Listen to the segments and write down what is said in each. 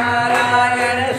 સ્વામિનારાયણ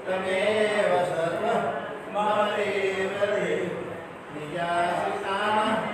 तमेव सर्वं मम एव निजासितामः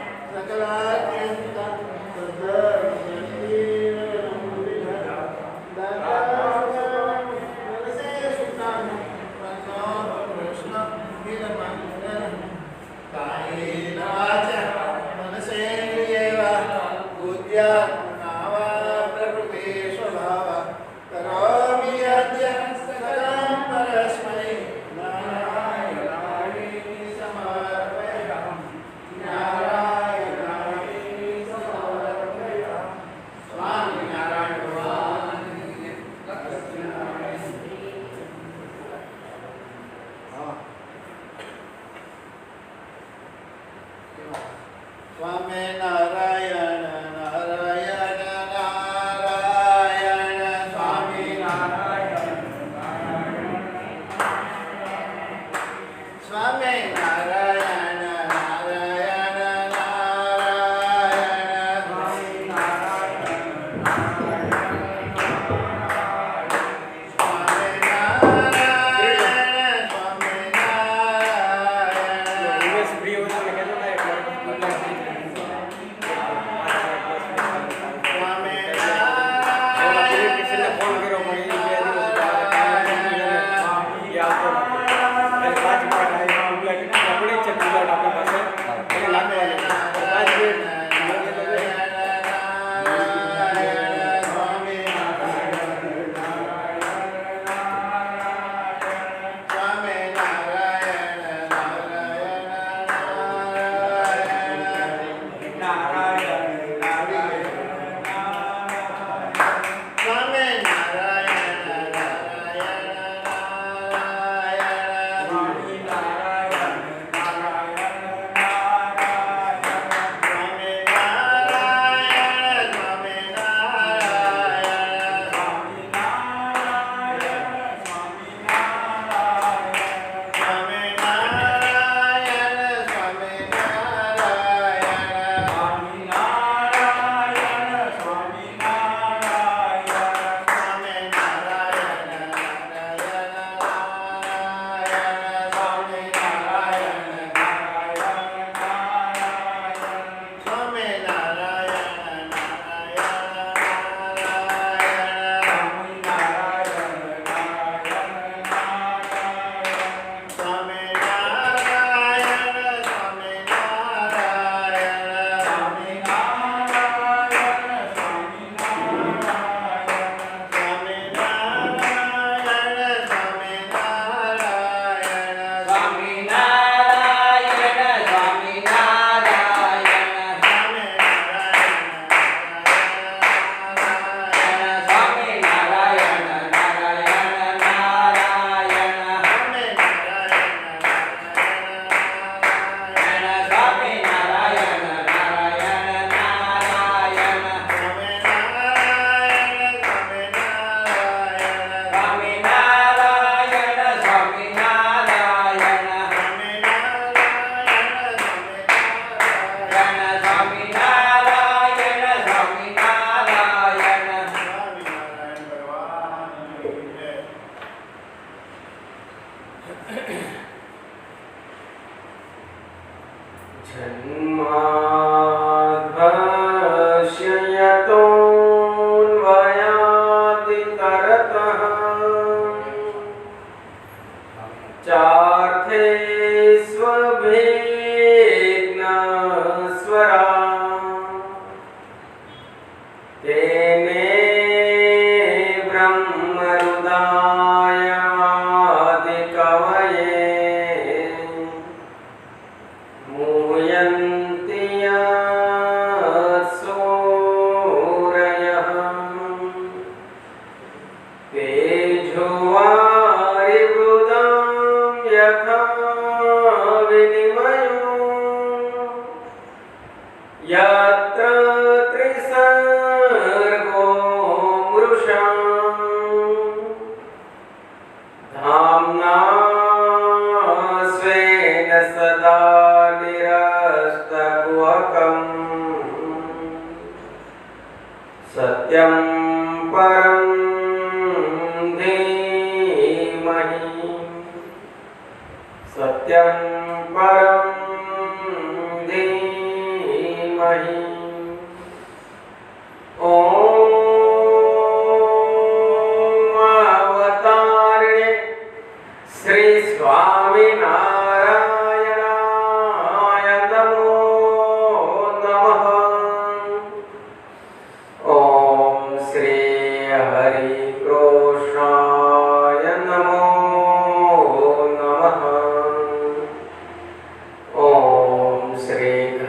श्री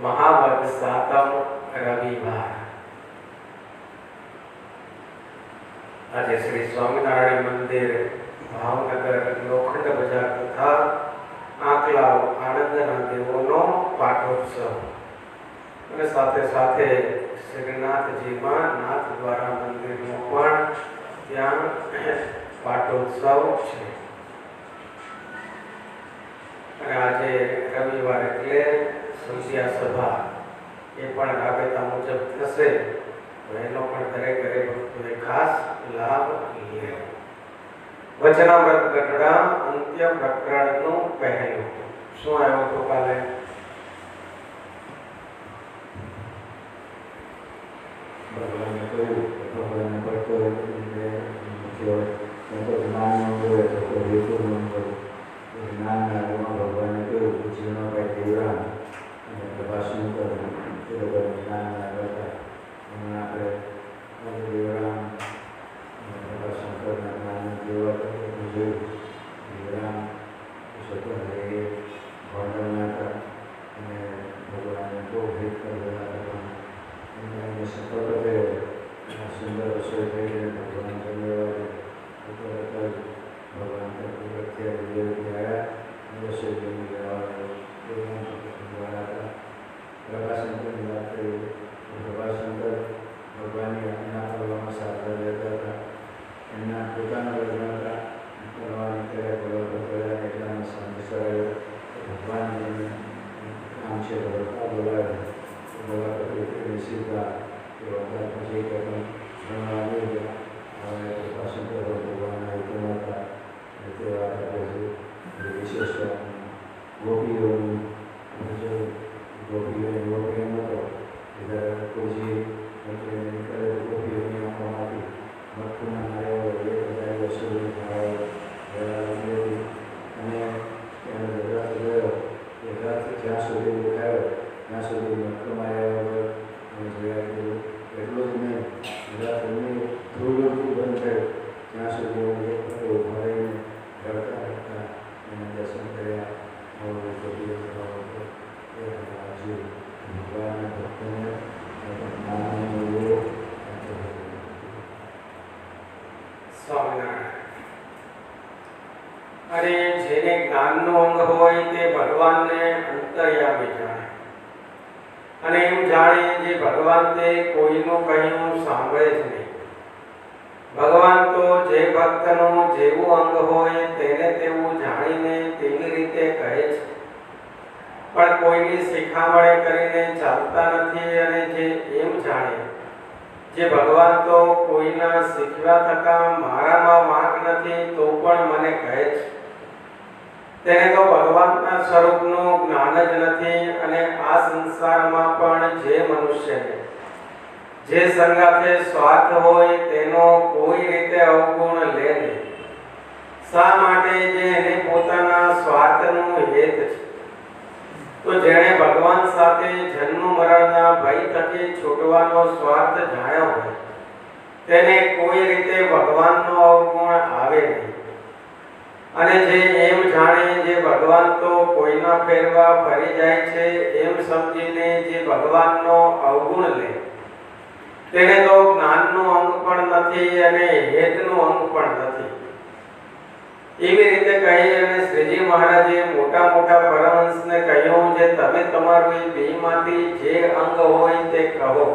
महावत सातम रविवार। आज श्री स्वामीनारायण मंदिर भावनगर लोखंड बजार तथा आंकलाव आनंदना देवोनो पाठोत्सव અને સાથે સાથે શ્રીનાથજીમાં નાથદ્વારા મંદિરનો પણ ત્યાં પાઠોત્સવ છે। અને આજે રવિવાર એટલે સંધ્યા સભા એ પણ રાબેતા મુજબ થશે, તો એનો પણ દરેક ભક્તોએ ખાસ લાભ લેવો। વચનામૃત ગઢડા અંત્ય પ્રકરણનું પહેલું શું આવ્યું હતું કાલે? ભગવાને કહ્યું ભગવાનને પડતો જ્ઞાન હોય તો હેતુ જ્ઞાનના રૂપમાં ભગવાને કહ્યું જીવનભાઈ દેવરામ અને પ્રભાશંકર એ લોકો જ્ઞાનના કરતા એમાં આપણે દેવરામ પ્રભાશંકરના જ્ઞાનના જેવા જોયું। દેવરામ સ્વતંત્ર એ ભણવાના હતા અને ભગવાનને બહુ ભેટ કરવાના હતા, પણ સફળ થયો। સુંદર રસોઈ થઈ ગઈ, ભગવાન ધન્યવાદ તરત જ ભગવાન આવ્યા રસોઈ જમી ગયા હતા। પ્રભાશંકરની વાત કરી, પ્રભાશંકર ભગવાનની આજ્ઞા કરવામાં સાધન રહેતા હતા। એમના પોતાના લગ્ન હતા કરવાની કર્યા ભગવાન એટલામાં સંદેશ આવ્યો ભગવાન કામ છે બોલાવ્યો સીધા પછી ભણવા આવી ગયા। હવે પ્રભાશંકર ભગવાનના હેતુમાં હતા તે વાત આપણે વિશેષ ગોપીઓનું ગોપીઓ નહોતો એટલે કોઈ ગોપીઓની આંખોમાંથી મટકુના માર્યો એ બધા વસૂલી ખાયો અને એનો રથ ગયો। એ રથ જ્યાં સુધી દેખાયો ત્યાં સુધી મટકુમાં આવ્યા વગર અને જોયા કર્યું। એટલું જ નહીં, રથની થોડુંથી બંધ થયું ત્યાં સુધી હું એક ઉભા રહીને રડતા રડતા એને દર્શન કર્યા। ભગવાનના ભક્તોને અને જેને જ્ઞાનનો અંગ હોય તે ભગવાનને અંતર્યામી જાણે અને એમ જાણે જે ભગવાન તે કોઈનું કહ્યું સાંભળે જ નહીં। ભગવાન તો જે ભક્તનું જેવું અંગ હોય તેને તેવું જાણીને તેવી રીતે કહે છે, પણ કોઈની શિખામણી કરીને ચાલતા નથી। અને જે એમ જાણે જે ભગવાન તો કોઈના શીખવા થકા મારામાં વાંક નથી તો પણ મને કહે છે, તેને તો ભગવાનના સ્વરૂપનું જ્ઞાન જ નથી। અને આ સંસારમાં પણ જે મનુષ્યને જે સંગાથે સ્વાર્થ હોય તેનો કોઈ રીતે અવગુણ લે નહીં। શા માટે? જે એને પોતાના સ્વાર્થનું હેત છે। તો જેણે ભગવાન સાથે જન્મ મરણના ભય થકી છૂટવાનો સ્વાર્થ જાણ્યો હોય તેને કોઈ રીતે ભગવાનનો અવગુણ આવે નહીં। અને જે એમ જાણે જે ભગવાન તો કોઈના ફેરવા ફરી જાય છે એમ સમજીને જે ભગવાનનો અવગુણ લે તેને તો જ્ઞાનનું અંગ પણ નથી અને હેતનું અંગ પણ નથી। એવી રીતે કહી અને શ્રીજી મહારાજે મોટા મોટા પરમહંસને કહ્યું જે તમે તમારું એ બેમાંથી જે અંગ હોય તે કહો।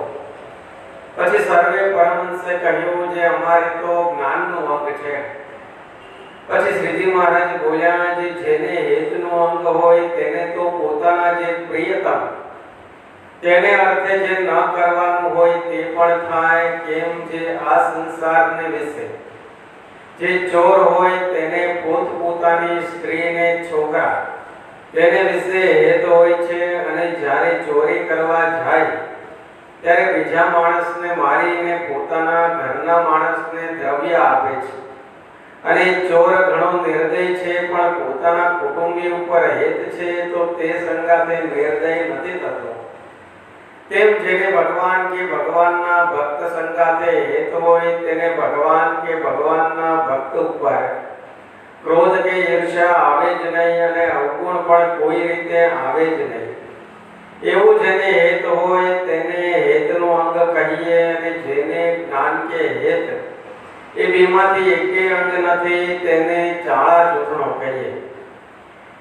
પછી સર્વે પરમહંસે કહ્યું જે અમારે તો જ્ઞાનનું અંગ છે। પછી શ્રીજી મહારાજ બોલ્યા જે જેને હેતનું અંગ હોય તેને તો પોતાના જે પ્રિયતમ તેને અર્થે જે ન કરવાનું હોય તે પણ થાય। કેમ? જે આ સંસારને વિશે જે ચોર હોય તેને પોતપોતાની સ્ત્રીને છોકરા તેને વિશે હેત હોય છે અને જ્યારે ચોરી કરવા જાય ત્યારે બીજા માણસને મારીને પોતાના ઘરના માણસને દ્રવ્ય આપે છે। અને ચોર ઘણો નિર્દય છે પણ પોતાના કુટુંબી ઉપર હેત છે તો તે સંગાથે નિર્દય નથી થતો। તેમ જેને ભગવાન કે ભગવાનના ભક્ત સંગાથે હેત હોય તેને ભગવાન કે ભગવાનના ભક્ત ઉપર ક્રોધ કે ઈર્ષ્યા આવે જ નહીં અને અવગુણ પણ કોઈ રીતે આવે જ નહીં। એવું જેને હેત હોય તેને હેતનો અંગ કહીએ, અને જેને જ્ઞાન કે હેત એ બેમાંથી એકેય અંગ નથી તેને ચાળા ચૂંટણો કહીએ.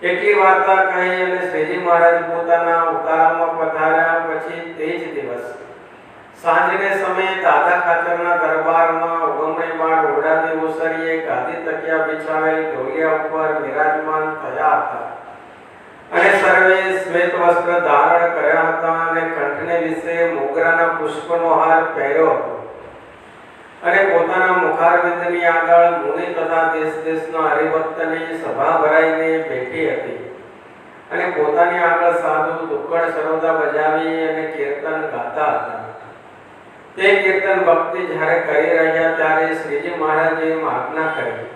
એટલી વાર્તા કહી અને શ્રીજી મહારાજ પોતાના ઉતારામાં પધાર્યા. પછી તે જ દિવસ સાંજને સમયે દાદા ખાચરના દરબારમાં ઉગમણીમાં ઓરડાની ઓસરીએ ગાદી તકિયા બિછાવેલ ઢોલિયા ઉપર બિરાજમાન થયા હતા, અને સર્વે શ્વેત વસ્ત્ર ધારણ કર્યા હતા, અને કંઠને વિશે મોગરાના પુષ્પનો હાર પહેર્યો હતો, અને પોતાના મુખારવિંદની આગળ મુનિ તથા દેશ દેશના હરિભક્તની સભા ભરાઈને બેઠી હતી, અને પોતાની આગળ સાધુ દુક્કડ સરોદા બજાવી અને કીર્તન ગાતા હતા. તે કીર્તન ભક્તિ જ્યારે કરી રહ્યા ત્યારે શ્રીજી મહારાજે આજ્ઞા કરી,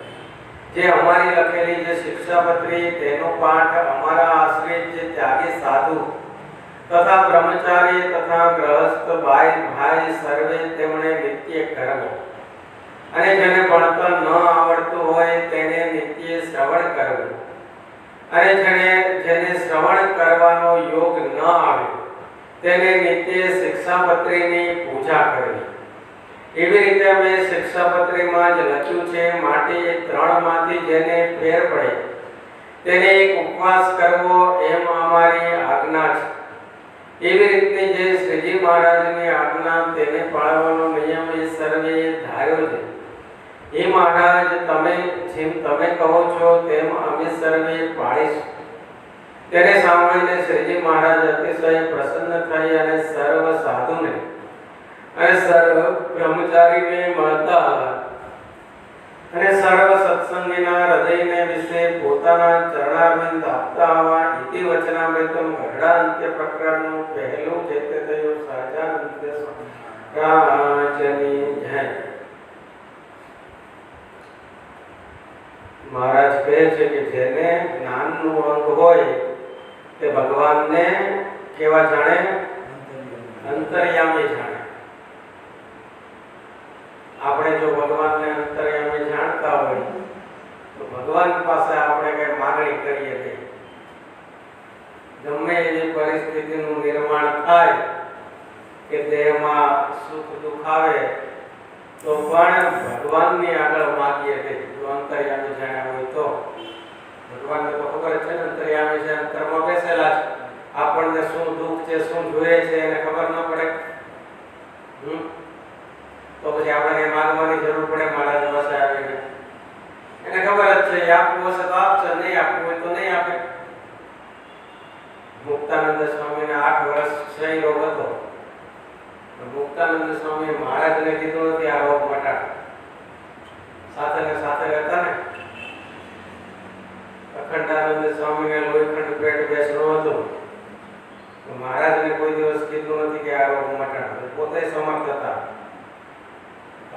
જે અમારી લખેલી જે શિક્ષાપત્રી તેનો પાઠ અમારા આશ્રિત જે ત્યાગી સાધુ તથા બ્રહ્મચારી તથા ગ્રહસ્થ ભાઈ સર્વે તેમણે નિત્ય કરવો, અને જેને ભણતર ન આવડતું હોય તેને નિત્ય શ્રવણ કરવું, અને જેને શ્રવણ કરવાનો યોગ ન આવે તેને નિત્ય શિક્ષાપત્રીની પૂજા કરવી. એવી રીતે અમે શિક્ષાપત્રીમાં જ લખ્યું છે. માટે એ ત્રણમાંથી જેને ફેર પડે તેને એક ઉપવાસ કરવો એમ અમારી આજ્ઞા છે. એવી રીતની જે શ્રીજી મહારાજની આજ્ઞા તેને પાળવાનો નિયમ એ સર્વે ધાર્યો છે. એ મહારાજ જેમ તમે કહો છો તેમ અમે સર્વે પાળીશું. તેને સાંભળીને શ્રીજી મહારાજ અતિશય પ્રસન્ન થઈ અને સર્વ સાધુને અને સર્વ બ્રહ્મચારીને મળતા હતા, અને સર્વ સત્સંગીના હૃદયને વિશે પોતાના ચરણારવિંદ આપતા આવા ઇતિ વચનામૃતમ ગઢડા અંત્ય પ્રકરણનું પહેલું જે તે થયું. સહજાનંદ રાજની જય. મહારાજ કહે છે કે જેને જ્ઞાનનું અંગ હોય તે ભગવાનને કેવા જાણે? અંતર્યામી જાણે. આપણે જો ભગવાનને અંતર્યામી જાણતા હોય તો ભગવાન પાસે આપણે કઈ માંગણી કરીએ નહીં. ગમે એવી પરિસ્થિતિનું નિર્માણ થાય કે દેહમાં સુખ દુઃખ આવે તો પણ ભગવાનની આગળ માગીએ નહીં. જો અંતર્યામી જાણ્યા હોય તો ભગવાનને તો ખબર છે ને અંતર્યામી છે, અંતરમાં બેસેલા છે. આપણને શું દુઃખ છે, શું જોઈએ છે એને ખબર ન પડે તો પછી આપણે માંગવાની જરૂર પડે? મહારાજ પાસે આવીને એને ખબર જ છે આપવું હશે તો આપશે, નહીં આપવું હોય તો નહીં આપે. મુક્તાનંદ સ્વામીને 8 વર્ષ ક્ષય રોગ હતો. મુક્તાનંદ સ્વામી મહારાજને કીધું નથી આ રોગ મટાડ. સાથે ને સાથે રહેતા ને. અખંડાનંદ સ્વામીને લોહીખંડ પેટ બેસણું હતું. મહારાજને કોઈ દિવસ કીધું નથી કે આ રોગ મટાડ. પોતે સમર્થ હતા.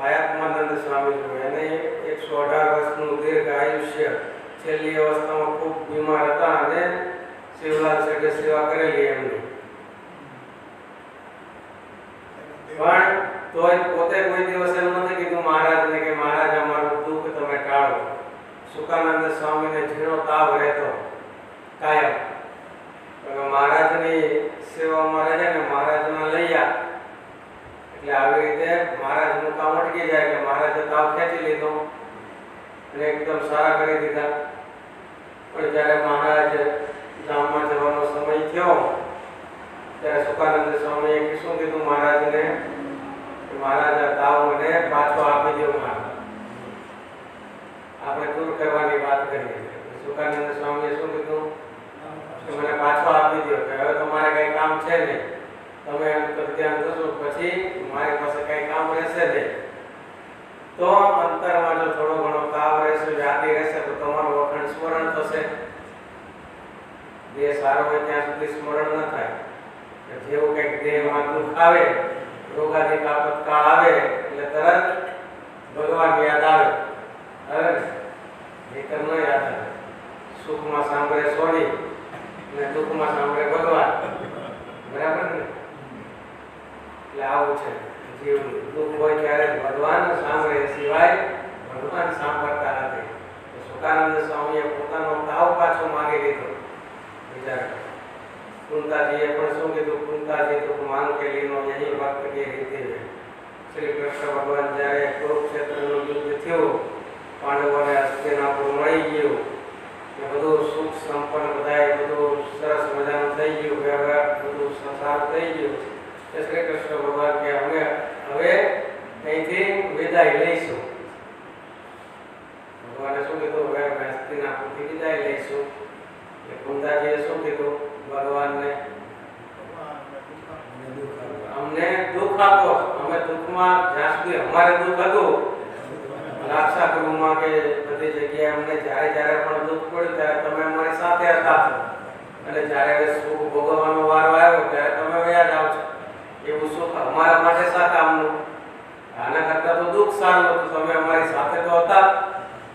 આયાત્માનંદ સ્વામી જો એને 118 વર્ષનું દીર્ઘ આયુષ્ય, છેલ્લી અવસ્થામાં ખૂબ બીમાર હતા, અને શિવલાલ શેઠે સેવા કરેલી એમની. પણ તોય પોતે કોઈ દિવસ એમ નથી કીધું મહારાજને કે મહારાજ અમારું દુઃખ તમે ટાળો. સુકાનંદ સ્વામીને ઝીણો તાવ રહેતો કાયમ. મહારાજની સેવામાં રહે ને મહારાજના લઈયા એટલે આવી રીતે મહારાજનું કામ અટકી જાય એટલે મહારાજે તાવ ખેંચી લીધો અને એકદમ સારા કરી દીધા. પણ જ્યારે મહારાજ ધામમાં જવાનો સમય થયો ત્યારે સુકાનંદ સ્વામીએ શું કીધું મહારાજને કે મહારાજ આ તાવ મને પાછો આપી દો. આપણે દૂર કરવાની વાત કરીએ. સુકાનંદ સ્વામીએ શું કીધું કે મને પાછો આપી દો, કે હવે તમારે કઈ કામ છે નહીં, તમે અંતર ધ્યાન કરશો પછી મારી પાસે કઈ કામ રહેશે નહીં. તો અંતરમાં જો થોડો ઘણો તાવ રહેશે, વ્યાધિ રહેશે તો તમારું અખંડ સ્મરણ થશે. દેહ સારો હોય ત્યાં સુધી સ્મરણ ન થાય. જેવું કંઈક દેહમાં દુઃખ આવે, રોગાદિક આપતકાળ આવે એટલે તરત ભગવાન યાદ આવે. નહીતર ન યાદ આવે. સુખમાં સાંભળે સોની અને દુઃખમાં સાંભળે ભગવાન. બરાબર ને? એટલે આવું છે જીવનું. દુઃખ હોય ત્યારે ભગવાન સાંભળે, સિવાય ભગવાન સાંભળતા નથી. સુકાનંદ સ્વામીએ પોતાનો તાવ પાછો માંગી લીધો. વિચાર कुंताजीए पण શું કીધું? कुंताजी तो मान के लीनो यही भक्त के रीति है। श्री कृष्ण भगवान જ્યારે કુરુક્ષેત્રનું યુદ્ધ થયું, પાંડવોને હસ્તિનાપુર મળી ગયું, એ બધું સુખ સંપન્ન બધાય બધું સરસ મજાનું થઈ ગયું, વ્યવહાર બધું સારું થઈ ગયું, એ શ્રી કૃષ્ણ ભગવાન કે અમે હવે અહીંથી વિદાય લઈશું। ભગવાને શું કીધું? હવે હસ્તિનાપુરથી વિદાય લઈશું। એ કુંતાજીએ શું કીધું ભગવાનને? અમને દુઃખ આપો, અમે દુઃખમાં જ્યાં સુધી અમારે દુઃખ હતું લાક્ષાગૃહમાં કે બધી જગ્યાએ અમને જ્યારે પણ દુઃખ પડ્યું ત્યારે તમે અમારી સાથે હતા, અને જ્યારે સુખ ભોગવવાનો વારો આવ્યો ત્યારે તમે વયા જાઓ છો। એવું સુખ અમારા માટે શા કામનું? આના કરતાં તો દુઃખ સારું હતું, તમે અમારી સાથે તો હતા,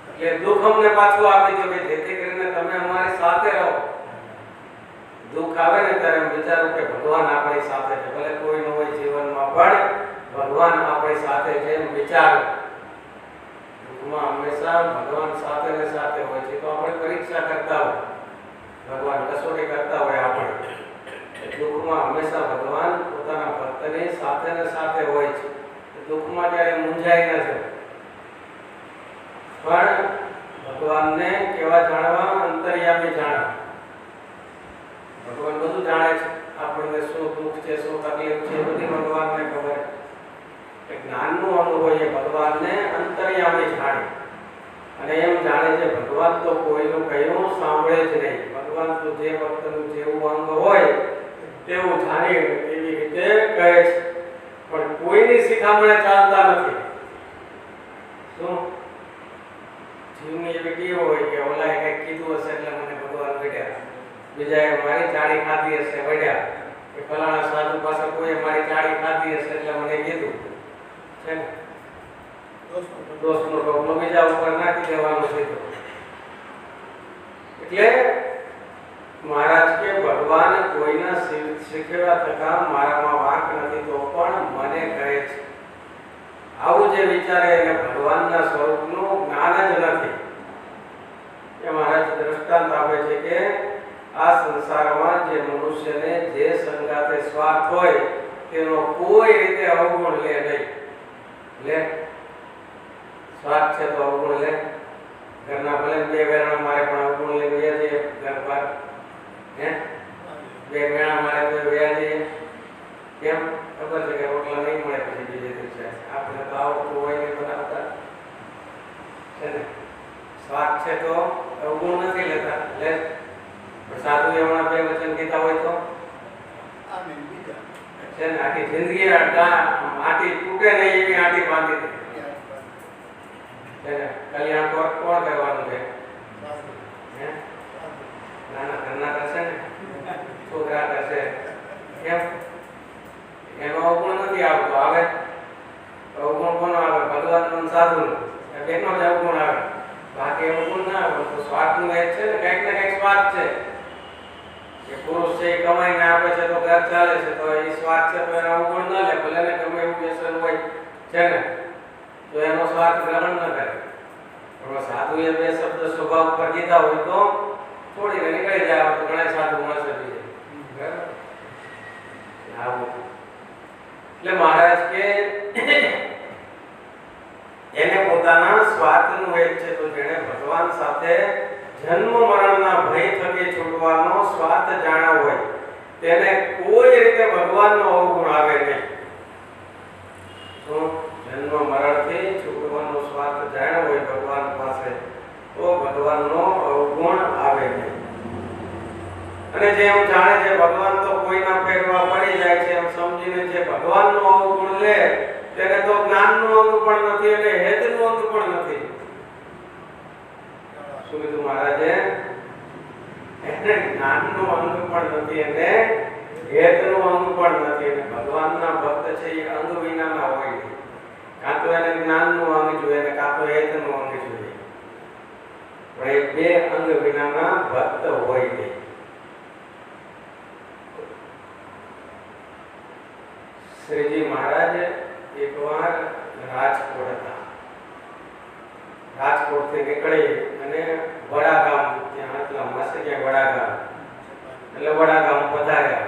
એટલે દુઃખ અમને પાછું આપી દો કે જેથી કરીને તમે અમારી સાથે રહો। દુઃખ આવે ને ત્યારે એમ વિચારું કે ભગવાન આપણી સાથે છે, ભલે કોઈ ન હોય જીવનમાં પણ ભગવાન આપણી સાથે છે એમ વિચારો। દુઃખમાં હંમેશા ભગવાન સાથે ને સાથે હોય છે, તો આપણે પરીક્ષા કરતા હોય, ભગવાન કસોટી કરતા હોય આપણે, દુઃખમાં હંમેશા ભગવાન પોતાના ભક્તની સાથે ને સાથે હોય છે। દુઃખમાં ક્યારે મૂંઝાઈ ન જાય, પણ ભગવાનને કેવા જાણવા? અંતર્યામી જાણવા। ભગવાન બધું જાણે છે, આપણને શું દુઃખ છે, શું તકલીફ છે, બધી ભગવાનને ખબર છે। જ્ઞાનનું અનુભવ એ ભગવાનને અંતર્યામી જાણે, અને એમ જાણે છે ભગવાન તો કોઈનું કહ્યું સાંભળે જ નહીં। ભગવાન તો જે ભક્તનું જેવું અંગ હોય તેવું જાણી એવી રીતે કહે છે, પણ કોઈની શિખામણે ચાલતા નથી। શું જીવની એવી ટેવ હોય કે ઓલાએ કંઈક કીધું હશે એટલે મને ભગવાન વઢ્યા, બીજાએ મારી ચાળી ખાધી હશે વઢ્યા, કે ફલાણા સાધુ પાસે કોઈએ મારી ચાળી ખાધી હશે એટલે મને કીધું છે ને, દોસ્તનો ટોપલો બીજા ઉપર નાખી દેવાનો છે। એટલે મહારાજ કે ભગવાન કોઈના શીખવ્યા થતા મારામાં વાંક નથી તો પણ મને કહે છે। આવું જે વિચારે એને ભગવાનના સ્વરૂપનું જ્ઞાન જ નથી। એ મહારાજ દ્રષ્ટાંત આપે છે કે આ સંસારમાં જે મનુષ્યને જે સંગાતે સ્વાર્થ હોય તેનો કોઈ રીતે અવગુણ લે નહીં। લે સ્વાર્થ છે તો અવગુણ લે, ઘરના ભલે બે વેરણા મારે પણ અવગુણ લે વ્યા જઈએ ઘર પર, હે બે વેરણા મારે તો વ્યા જઈએ, કેમ? ખબર છે કે રોટલા નહીં મળે પછી બીજે દિવસે આપણે તો આવડતું હોય ને બનાવતા છે ને। સ્વાર્થ છે તો અવગુણ નથી લેતા, લે સાધુ એમના બે વચન કીધા હોય તો છે ને આખી જિંદગી આટી તૂટે નહીં એવી આટી બાંધી દે છે ને। કલ્યાણ કોણ કરવાનું છે? નાના ઘરના કરશે ને, છોકરા કરશે, કેમ? એનો અવગુણ નથી આવતો, આવે અવગુણ કોનો આવે? ભગવાનનો સાધુનો, બેનો જ અવગુણ આવે, બાકી અવગુણ ના આવે। તો સ્વાર્થનું એક છે ને, કંઈક ને કંઈક સ્વાર્થ છે કે પુરુષ છે એ કમાઈને આપે છે તો ઘર ચાલે છે, તો એ સ્વાર્થ છે તો એનો અવગુણ ના લે, ભલે ને ગમે એવું વ્યસન હોય છે ને તો એનો સ્વાર્થ ગ્રહણ ન કરે। પણ સાધુએ બે શબ્દ સ્વભાવ પર કીધા હોય તો છોડીને નીકળી જાય, તો ઘણા સાધુ મળશે બીજે, બરાબર? આવું એટલે મહારાજ કે એને પોતાના સ્વાર્થનું એક છે, તો જેણે ભગવાન સાથે જન્મ મરણના ભય થકી છૂટવાનો સ્વાર્થ જાણ્યો હોય તેને કોઈ રીતે ભગવાનનો અવગુણ આવે નહીં। તો જન્મ મરણથી છૂટવાનો સ્વાર્થ જાણ્યો હોય ભગવાન પાસે તો ભગવાનનો અવગુણ આવે નહીં। અને જે એમ જાણે છે ભગવાન તો કોઈના ફેરવા પડી જાય છે એમ સમજીને જે ભગવાનનો અવગુણ લે તેને તો જ્ઞાનનો અંગ પણ નથી અને હેતનો અંગ પણ નથી। શું કીધું મહારાજે? એને જ્ઞાનનો અંગ પણ નથી અને હેતનો અંગ પણ નથી, અને ભગવાનના ભક્ત છે એ અંગ વિનાના હોય નહીં। કાં તો એને જ્ઞાનનું અંગ જોઈએ ને કાં તો હેતનું અંગ જોઈએ, પણ એ બે અંગ વિનાના ભક્ત હોય નહીં। શ્રીજી મહારાજ એકવાર રાજકોટ હતા, રાજકોટથી નીકળી અને વડા ગામ, ત્યાં આટલા માસે ક્યાં વડા ગામ, એટલે વડા ગામ પધાર્યા.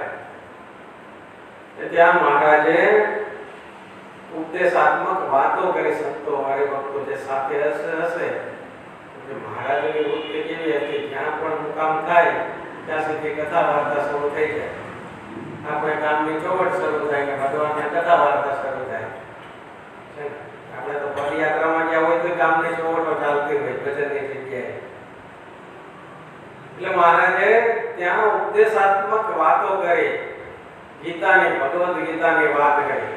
ત્યાં મહારાજે ઉપદેશાત્મક વાતો કરી સંતો હરિભક્તો જે સાથે હશે કે મહારાજની વૃત્તિ કેવી હતી, જ્યાં પણ મુકામ થાય ત્યાં સુધી કથા વાર્તા શરૂ થઈ જાય. આપણે ગામની ચોવડ શરૂ થાય કે ભગવાનની કથા વાર્તા શરૂ થાય છે. આપણે તો પદયાત્રામાં ગયા હોય તો ગામની ચોવડો ચાલતી હોય ભજનની જગ્યાએ. એટલે મહારાજે ત્યાં ઉપદેશાત્મક વાતો કરી, ગીતાની ભગવદ ગીતાની વાત કરી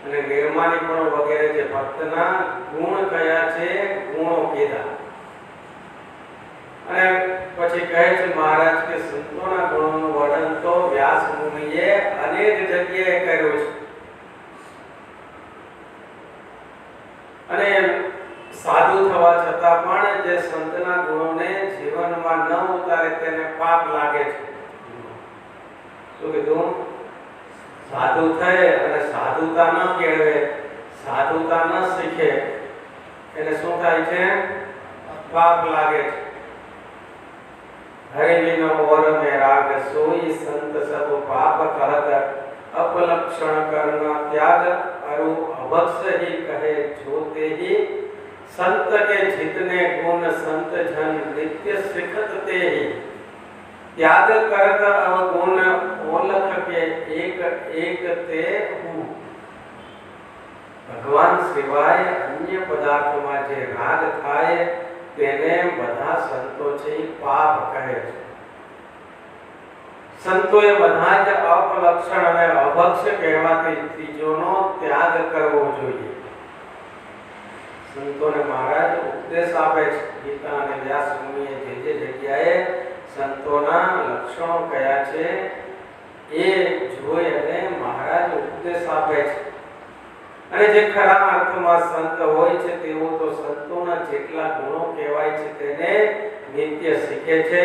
અને નિર્માણીપણો વગેરે જે ભક્તના ગુણ કયા છે ગુણો કીધા. અને પછી કહે છે મહારાજ કે સંતોના ગુણોનું વર્ણન તો વ્યાસ મુનિએ અનેક જગ્યાએ કર્યું છે. અને સાધુ થવા છતાં પણ જે સંતના ગુણોને જીવનમાં ન ઉતારે તેને પાપ લાગે છે. શું કીધું? સાધુ થાય અને સાધુતા ન કેળવે, સાધુતા ન શીખે એને શું થાય છે? પાપ લાગે છે. હરિ વિનો ઓર મે રાગ સોઈ સંત સબ પાપ કહત અપલક્ષણ કર્મ ત્યાગ અરુ અભક્ષ ही कहे जो ते ही संत के जितने गुण संत जन नित्य सिखत ते ही त्याग करत अवगुण ओलख के एक एक ते हूँ. भगवान सिवाय अन्य पदार्थों जे राग थाय તેને બધા સંતો છે પાપ કહે છે. સંતોએ બધા જ અપલક્ષણ અને અભક્ષ કહેવાતી ચીજોનો ત્યાગ કરવો જોઈએ. સંતોને મહારાજ ઉપદેશ આપે છે. ગીતા અને વ્યાસ મુનિએ જે જગ્યાએ સંતોના લક્ષણો કયા છે એ જોઈ અને મહારાજ ઉપદેશ આપે છે. અને જે ખરા અર્થમાં સંત હોય છે તેઓ તો સંતોના જેટલા ગુણો કહેવાય છે તેને નિત્ય શીખે છે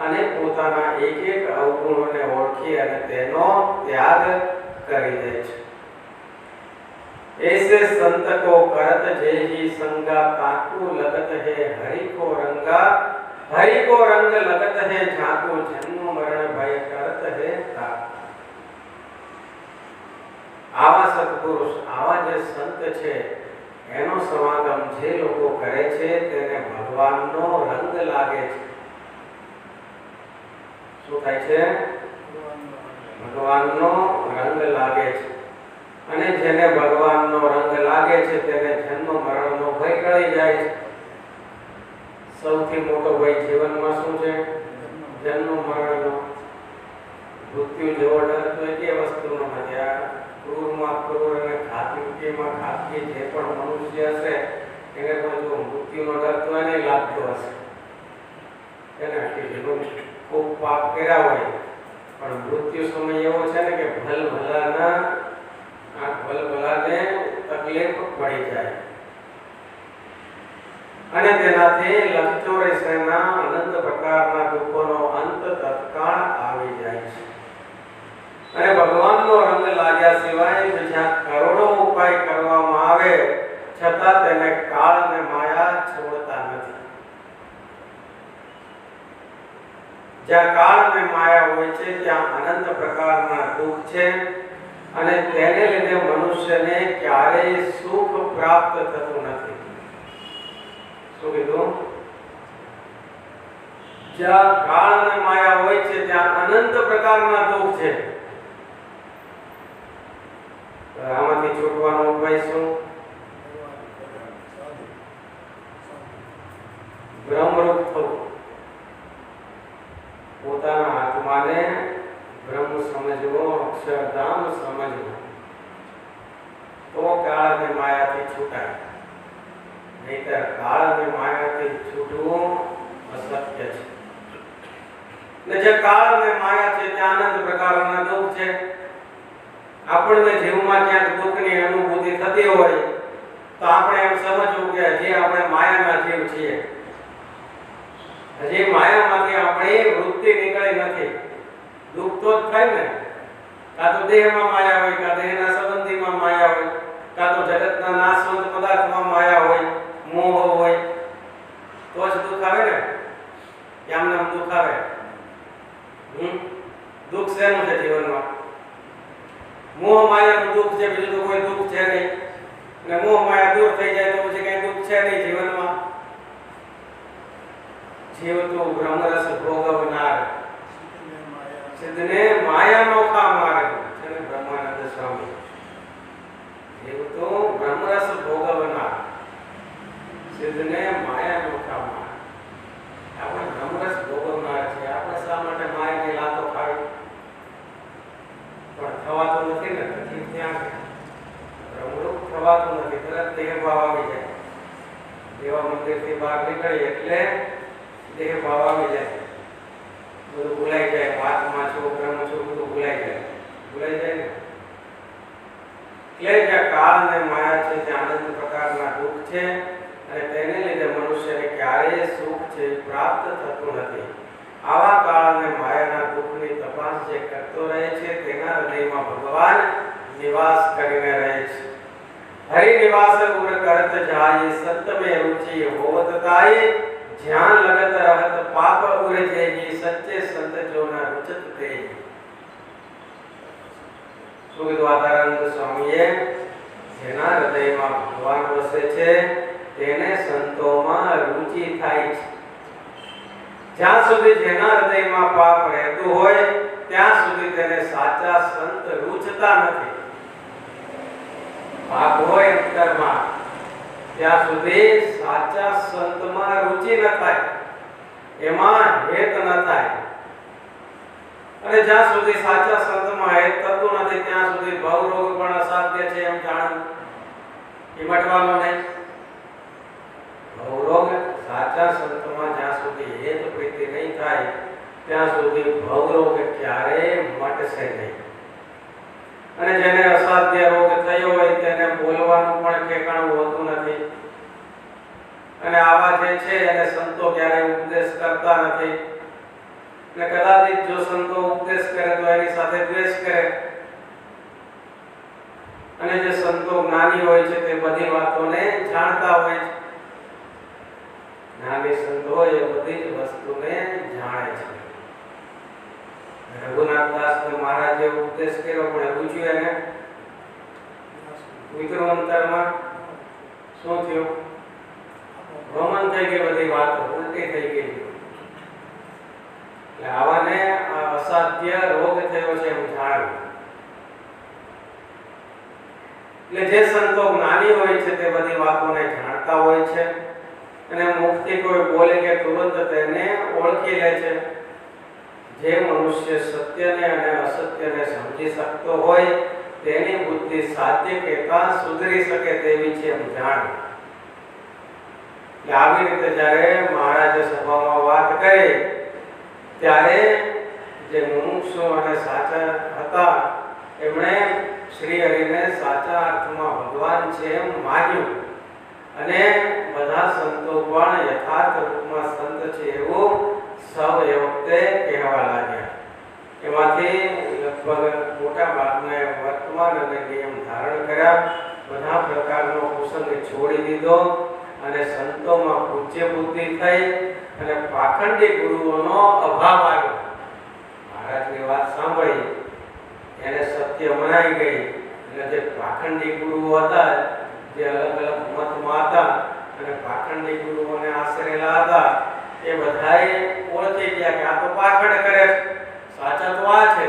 અને પોતાના એક એક અવગુણોને ઓળખી અને તેનો ત્યાગ કરી દે છે. ऐसे संत को करत जेहि संगा ताकू लगत है हरि को रंग लगत है झाको जन्म मरण भय करत है ताक. આવા સત્પુરુષ, આવા જે સંત છે એનો સમાગમ જે લોકો કરે છે તેને ભગવાનનો રંગ લાગે છે. શું થાય છે? ભગવાનનો રંગ લાગે છે. અને જેને ભગવાનનો રંગ લાગે છે તેને જન્મ મરણનો ભય ટળી જાય છે. સૌથી મોટો ભય જીવનમાં શું છે? જન્મ મરણનો. મૃત્યુ જેવો ડર તો એક વસ્તુનો નથી. આ ક્રૂરમાં ક્રૂર અને ખાતરીમાં ખાતરી જે પણ મનુષ્ય હશે એને પણ જો મૃત્યુનો ડર તો એને લાગતો હશે. એને ખૂબ પાપ કર્યા હોય પણ મૃત્યુ સમય એવો છે ને કે ભલભલાને તકલીફ પડી જાય અને તેનાથી લક્ષચોરેસના અનંત પ્રકારના દુઃખોનો અંત તત્કાળ આવી જાય છે. અને ભગવાનનો રંગ લાગ્યા સિવાય બીજા કરોડો ઉપાય કરવામાં આવે છતાં તેને કાળ અને માયા છોડતા નથી. જ્યાં કાળ અને માયા હોય છે ત્યાં અનંત પ્રકારના દુઃખ છે અને તેને લીધે મનુષ્યને ક્યારેય સુખ પ્રાપ્ત થતું નથી. શું કીધું? જ્યાં કાળ અને માયા હોય છે ત્યાં અનંત પ્રકારના દુઃખ છે. આમાંથી છૂટવાનો ઉપાય શું? બ્રહ્મરૂપ થવું. પોતાના આત્માને બ્રહ્મ સમજવો, અક્ષરધામ સમજવો, તો કાળ અને માયાથી છૂટાય. નહીતર કાળ અને માયાથી છૂટવું અશક્ય છે. ને જે કાળ અને માયા છે ત્યાં અનંત પ્રકારના દુઃખ છે. આપણને જીવનમાં ક્યાંક દુઃખની અનુભૂતિ થતી હોય તો આપણે એમ સમજવું કે હજી આપણે માયાના જીવ છીએ. હજી માયામાંથી આપણી વૃત્તિ નીકળી નથી. દુઃખ તો જ થાય ને. કાં તો દેહમાં માયા હોય, કાં દેહના સંબંધીમાં માયા હોય, કાં તો જગતના નાશવંત પદાર્થમાં માયા હોય, મોહ હોય, તો જ દુઃખ આવે ને. એમ નામ દુઃખ આવે. મોહ માયાનું દુઃખ છે, બીજું તો કોઈ દુઃખ છે નહીં. અને મોહ માયા દૂર થઈ જાય તો પછી કઈ દુઃખ છે નહીં જીવનમાં. જીવ તો બ્રહ્મરસ ભોગવનાર સિદ્ધને માયા નોખા માર્ગ છે ને બ્રહ્માનંદ સ્વામી. જીવ તો બ્રહ્મરસ ભોગવનાર સિદ્ધને માયા નોખા માર્ગ. આપણે બ્રહ્મરસ ભોગવનાર છે, આપણે શા માટે માયાની લાતો ખાવી? પણ થવાતું નથી ને, તકલીફ ત્યાં છે. બ્રહ્મરૂપ થવાતું નથી, તરત દેહ ભાવ આવી જાય. દેવા મંદિરથી બહાર નીકળી એટલે દેહ ભાવ આવી જાય, બધું ભૂલાઈ જાય. આત્મા છું, બ્રહ્મ છું, બધું ભૂલાઈ જાય ને. એટલે જ્યાં કાળ અને માયા છે ત્યાં અનંત પ્રકારના દુઃખ છે અને તેને લીધે મનુષ્યને ક્યારેય સુખ છે પ્રાપ્ત થતું નથી. આવા કાળ અને માયાના દુઃખની તપાસ જે કરતો રહે છે તેના હૃદયમાં ભગવાન નિવાસ કરીને રહે છે. હરિ નિવાસ ઉર કરત જાય, સત મે રુચિ હોવત તાય. જ્યાં લગત રહત પાપ ઉર જેગી, સચ્ચે સંત જો ના રુચત તેજી. સુગદ્વાતાનંદ સ્વામીએ જેના હૃદયમાં ભગવાન વસે છે તેને સંતોમાં રુચિ થાય છે. જ્યાં સુધી જેના હૃદયમાં પાપ રહેતું હોય ત્યાં સુધી તેને સાચા સંત રૂચતા નથી. પાપ હોય અંતરમાં ત્યાં સુધી સાચા સંતમાં રુચિ ન થાય, એમાં હેત ન થાય. અને જ્યાં સુધી સાચા સંતમાં હેત થતું નથી ત્યાં સુધી ભવરોગ પણ અસાધ્ય છે એમ જાણવું, એ મટવાનો નહીં. ભવરોગ સાચા સંતમાં જ્યાં સુધી હેત પ્રીતિ નહીં થાય ત્યાં સુધી ભવરોગ ક્યારેય મટશે નહીં. અને જેને અસાધ્ય રોગ થયો હોય તેને બોલવાનું પણ ઠેકાણું હોતું નથી. અને આવા જે છે એને સંતો ક્યારેય ઉપદેશ કરતા નથી. ને કદાચ જો સંતો ઉપદેશ કરે તો એની સાથે દ્વેષ કરે. અને જે સંતો જ્ઞાની હોય છે તે બધી વાતોને જાણતા હોય છે. જ્ઞાની સંતો હોય એ બધી જ વસ્તુને જાણે છે. રઘુનાથદાસ મહારાજે ઉપદેશ કર્યો પણ પૂછ્યું એને વિક્રમાંતરમાં શું થયું? ભ્રમણ થઈ ગઈ, બધી વાતો ઉલટી થઈ ગઈ. એટલે આવાને અસાધ્ય રોગ થયો છે એમ જાણવું. એટલે જે સંતો જ્ઞાની હોય છે તે બધી વાતોને જાણતા હોય છે અને મુખથી કોઈ બોલે કે તુરંત તેને ઓળખી લે છે. જે મનુષ્ય સત્યને અને અસત્યને સમજી શકતો હોય તેની બુદ્ધિ સાધ્ય કહેતા સુધરી શકે તેવી છે એમ જાણવું. આવી રીતે જ્યારે મહારાજે સભામાં વાત કરી ત્યારે જે મુમુક્ષુ અને સાચા હતા એમણે શ્રી હરિને સાચા અર્થમાં ભગવાન છે એમ માન્યું અને બધા સંતો પણ યથાર્થ રૂપમાં સંત છે એવું સૌ એ વખતે કહેવા લાગ્યા. એમાંથી લગભગ મોટા ભાગને વર્તમાન અને નિયમ ધારણ કર્યા. બધા પ્રકારનો કુસંગ છોડી દીધો અને સંતોમાં પૂજ્ય બુદ્ધિ થઈ અને પાખંડી ગુરુઓનો અભાવ આવ્યો. મહારાજની વાત સાંભળી એને સત્ય મનાઈ ગઈ. અને જે પાખંડી ગુરુઓ હતા, જે અલગ અલગ મતમાં હતા અને પાખંડી ગુરુઓને આશરેલા હતા, એ બધાએ ઓળખી ગયા કે આ તો પાખંડ કરે છે, સાચા તો આ છે.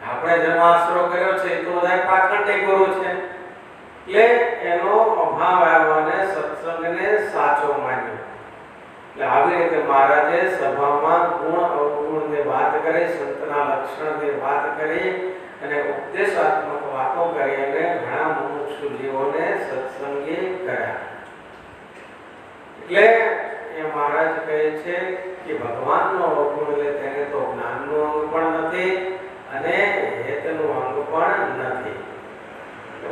આપણે જેનો આશરો કર્યો છે એ તો બધા પાખંડી ગુરુ છે. એટલે એનો અભાવ આવ્યો અને સત્સંગને સાચો માન્યો. એટલે આવી રીતે મહારાજે સભામાં ગુણ અવગુણની વાત કરી, સંતના લક્ષણની વાત કરી અને ઉપદેશાત્મક વાતો કરી અને ઘણા મુમુક્ષુ જીવોને સત્સંગી કર્યા. એટલે એ મહારાજ કહે છે કે ભગવાનનો અવગુણ એટલે તેને તો જ્ઞાનનું અંગ પણ નથી અને હેતનું અંગ પણ નથી.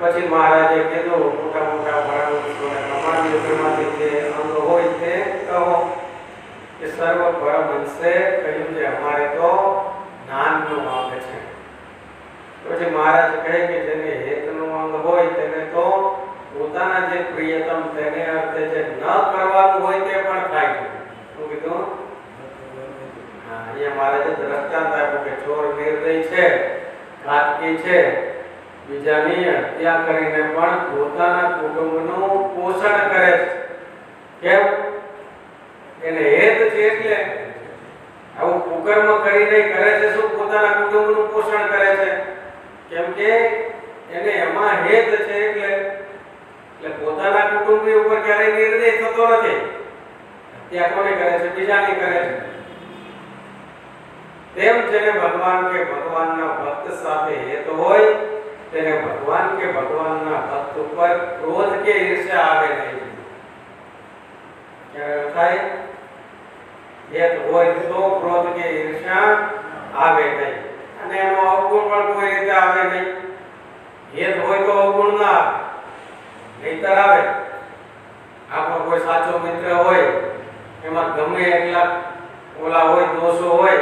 પછી મહારાજે કીધું મોટા મોટા પરમહંસોને તમારી યુગમાંથી જે અંગ હોય તે કહો. કે સર્વ પરમહંસે કહ્યું છે અમારે તો જ્ઞાનનું અંગ છે. પછી મહારાજ કહે કે જેને હેતનું અંગ હોય તેને તો પોતાના જે પ્રિયતમ તેને અર્થે જે ન કરવાનું હોય તે પણ થાય છે. શું કીધું? અહીંયા મહારાજે દ્રષ્ટાંત આપ્યું કે ચોર નિર્દય છે, ઘાતકી છે બીજાની હત્યા કરીને પણ પોતાના કુટુંબનું પોષણ કરે છે. કેમ? એને હેત છે એટલે આવું કુકર્મ કરીને કરે છે. શું પોતાના કુટુંબનું પોષણ કરે છે? કેમ કે એને એમાં હેત છે એટલે પોતાના કુટુંબની ઉપર ક્યારેય નિર્દય થતો નથી. હત્યા કોને કરે છે? બીજાની કરે છે. તેમ જેને ભગવાન કે ભગવાનના ભક્ત સાથે હેત હોય તેને ભગવાન કે ભગવાનના ભક્ત ઉપર ક્રોધ કે ઈર્ષ્યા આવે નહીં. ક્યારે થાય? હેત હોય તો ક્રોધ કે ઈર્ષ્યા આવે નહીં, અને એનો અવગુણ પણ કોઈ રીતે આવે નહીં. હેત હોય તો અવગુણ ના આવે, નહીતર આવે. આપણો કોઈ સાચો મિત્ર હોય, એમાં ગમે એટલા ઓલા હોય, દોષો હોય,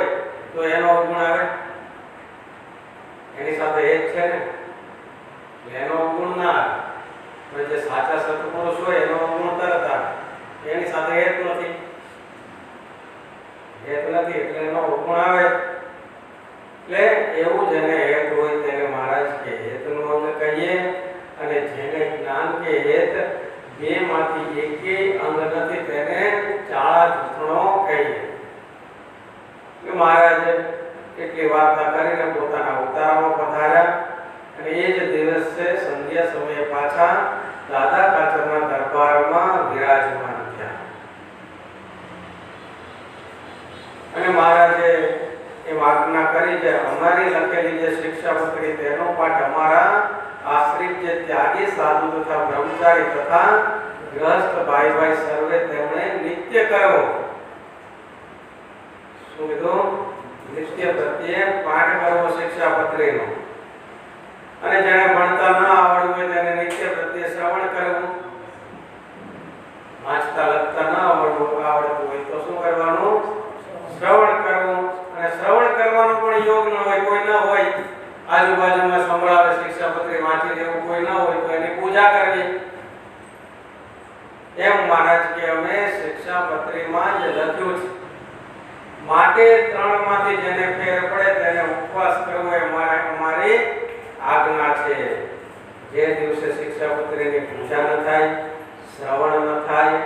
તો એનો અવગુણ આવે? એની સાથે હેત છે ને, એનો અવગુણ ના આવે. પણ જે સાચા સત્પુરુષ હોય એનો અવગુણ તરત આવે. એની સાથે હેત નથી, એટલે એનો અવગુણ આવે. એટલે એવું જેને હેત હોય તેને મહારાજ કે હેતનું અંગ કહીએ, અને જેને જ્ઞાન કે હેત બેમાંથી એકેય અંગ નથી તેને ચાળા જૂથણો કહીએ. મહારાજે એટલી વાર્તા કરીને પોતાના ઉતારામાં પધાર્યા, અને એ જ દિવસે સંધ્યા સમયે પાછા દાદા કાચરના દરબારમાં વિરાજમાન થયા. અને મહારાજે એ આજ્ઞા કરી કે અમારી લખેલી જે શિક્ષાપત્રી તેનો પાઠ અમારા આશ્રિત જે ત્યાગી સાધુ તથા બ્રહ્મચારી તથા ગૃહસ્થ ભાઈ સર્વે તેમણે નિત્ય કરવો. શું કીધું? નિત્ય પ્રત્યે પાઠ કરવો શિક્ષાપત્રીનો. અને જેને ભણતા ન આવડતું હોય તેને નિત્ય પ્રત્યે શ્રવણ કરવું. વાંચતા લખતા ન આવડતું હોય તો શું કરવાનું? શ્રવણ કરવું. અને શ્રવણ કરવાનો પણ યોગ ન હોય, કોઈ ન હોય આજુબાજુમાં સંભળાવે શિક્ષાપત્રી વાંચી લેવું, કોઈ ન હોય તો એની પૂજા કરવી. એમ મહારાજ કે અમે શિક્ષાપત્રીમાં જે લખ્યું છે માટે ત્રણમાંથી જેને ફેર પડે તેને ઉપવાસ કરવો એ અમારી આજ્ઞા છે. જે દિવસે શિક્ષાપત્રીની પૂજા ન થાય, શ્રવણ ન થાય,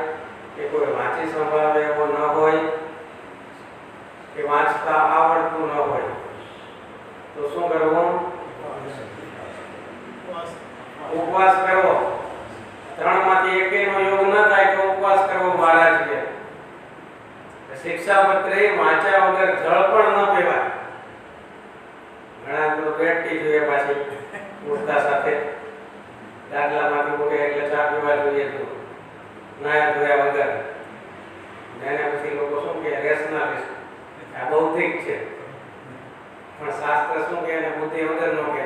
કે કોઈ વાંચી સંભળાવે એવો ન હોય, કે વાંચતા આવડતું ન હોય, તો શું કરવું? ઉપવાસ કરવો. ત્રણમાંથી એકેયનો યોગ ન થાય તો ઉપવાસ કરવો મહારાજ કે. શિક્ષાપત્રી વાંચ્યા વગર જળ પણ ન પીવાય. ઘણા તો બેઠી જોઈએ પાછી ઉઠતા સાથે દાખલામાંથી ઉઠે એટલે ચા પીવા જોઈએ તો નાયા ધોયા વગર. એને પછી લોકો શું કે રેશનાલિસ્ટ, આ બૌદ્ધિક છે. પણ શાસ્ત્ર શું કે એને બુદ્ધિ વગર નો કહે.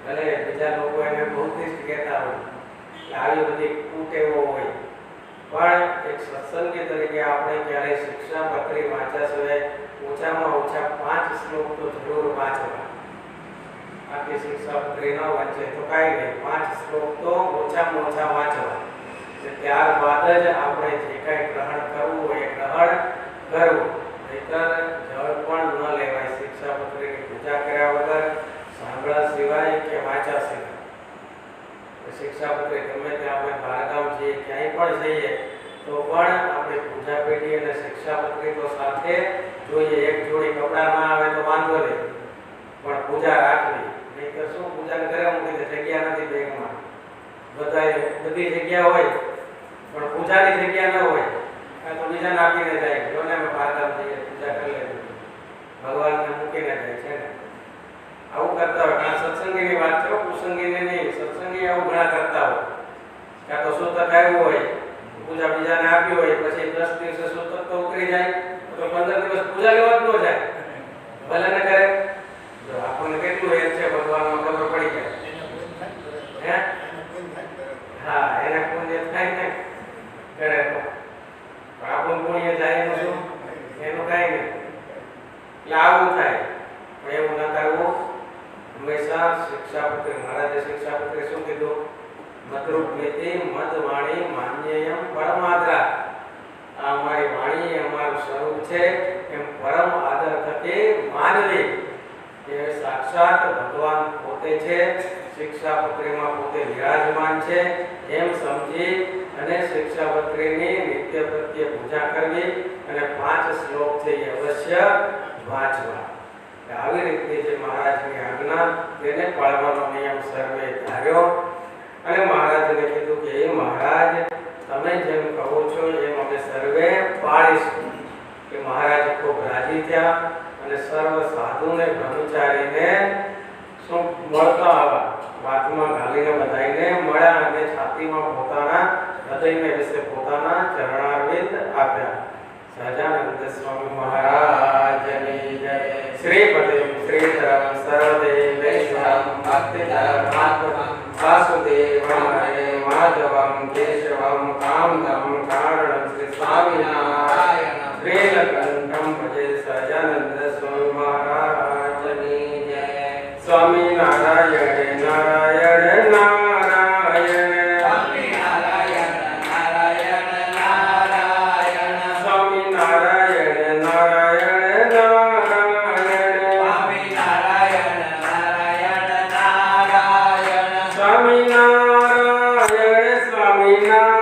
ભલે બીજા લોકો એને બૌદ્ધિસ્ટ કહેતા હોય, આવી બધી કુટેવો હોય, પણ એક સત્સંગી તરીકે આપણે ક્યારે શિક્ષાપત્રી વાંચ્યા સિવાય ઓછામાં ઓછા 5 શ્લોક તો જરૂર વાંચવા. આખી શિક્ષાપત્રી ન વાંચે તો કાંઈ નહીં, 5 શ્લોક તો ઓછામાં ઓછા વાંચવા. ત્યારબાદ જ આપણે જે કાંઈ ગ્રહણ કરવું હોય એ ગ્રહણ કરવું. નહીતર જળ પણ ન લેવાય શિક્ષાપત્રીની પૂજા કર્યા વગર, સાંભળ્યા સિવાય કે વાંચ્યા સિવાય. શિક્ષાપત્રી ગમે ત્યાં આપણે બહારગામ જઈએ, ક્યાંય પણ જઈએ તો પણ આપણે પૂજા પેટી અને શિક્ષાપત્રી તો સાથે જોઈએ. એક જોડી કપડાં ના આવે તો વાંધો નહીં, પણ પૂજા રાખવી. નહીંતર શું પૂજા કરે મૂકી દે, જગ્યા નથી બેગમાં. બધી જગ્યા હોય પણ પૂજાની જગ્યા ન હોય, તો બીજાને આપીને જાય. જોને અમે બહારગામ જઈએ પૂજા કરી લે, ભગવાનને મૂકીને જાય છે ને. આવું કરતા હોય. આ સત્સંગીની વાત છે, કુસંગીની નહીં. સત્સંગી આવું ઘણા કરતા હોય. કાં તો સૂતક આવ્યું હોય, પૂજા બીજાને આપી હોય, પછી 10 દિવસે સૂતક તો ઉતરી જાય, તો 15 દિવસ પૂજા લેવા જ ન જાય. ભલે ને કરે. જો આપણને કેટલું હેત છે ભગવાનનો ખબર પડી જાય. હે? હા, એને પુણ્ય થાય ને કરે તો. પણ આપણું પુણ્ય જાય એનું શું? એનું કાંઈ નહીં. એટલે આવું થાય. પણ એવું ન કરવું. હંમેશા શિક્ષાપત્રી, મહારાજે શિક્ષાપત્રી શું કીધું? મધુર પ્રીતિ મદ વાણી માન્યયમ પરમાદરા. આ અમારી વાણી અમારું સ્વરૂપ છે, એમ પરમ આદર થકી માનવી. કે સાક્ષાત ભગવાન પોતે છે, શિક્ષાપત્રીમાં પોતે વિરાજમાન છે એમ સમજી અને શિક્ષાપત્રીની નિત્ય પ્રત્યે પૂજા કરવી અને 5 શ્લોક છે એ અવશ્ય વાંચવા. આવી રીતે જે મહારાજની આજ્ઞા તેને પાળવાનો નિયમ સર્વે ધાર્યો અને મહારાજને કીધું કે એ મહારાજ તમે જેમ કહો છો એમ અમે સર્વે પાળીશું. કે મહારાજ ખૂબ રાજી થયા અને સર્વ સાધુને બ્રહ્મચારીને શું મળતા આવા વાતમાં ઘાલીને બધાઈને મળ્યા અને છાતીમાં પોતાના હૃદયને વિશે પોતાના ચરણારવિંદ આપ્યા. સહજાનંદ સ્વામી મહારાજની જય. શ્રીપતિમ શ્રીધરમ સર્વદેવેશ્વરમ ભક્તિધર્માત્મકં વાસુદેવમ હરે માધવમ કેશવમ કામદમ કારણમ શ્રી સ્વામિનારાયણ શ્રીલકંઠમ ભજે. સહજાનંદ સ્વામી મહારાજની જય. સ્વામી નારાયણ નારાયણ નારાયણ સ્વામી નારાયણ નારાયણ નારાયણ સ્વામી નારાયણ નારાયણ નારાયણ સ્વામી નારાયણ નારાયણ નારાયણ સ્વામી નારાયણ સ્વામી નારાયણ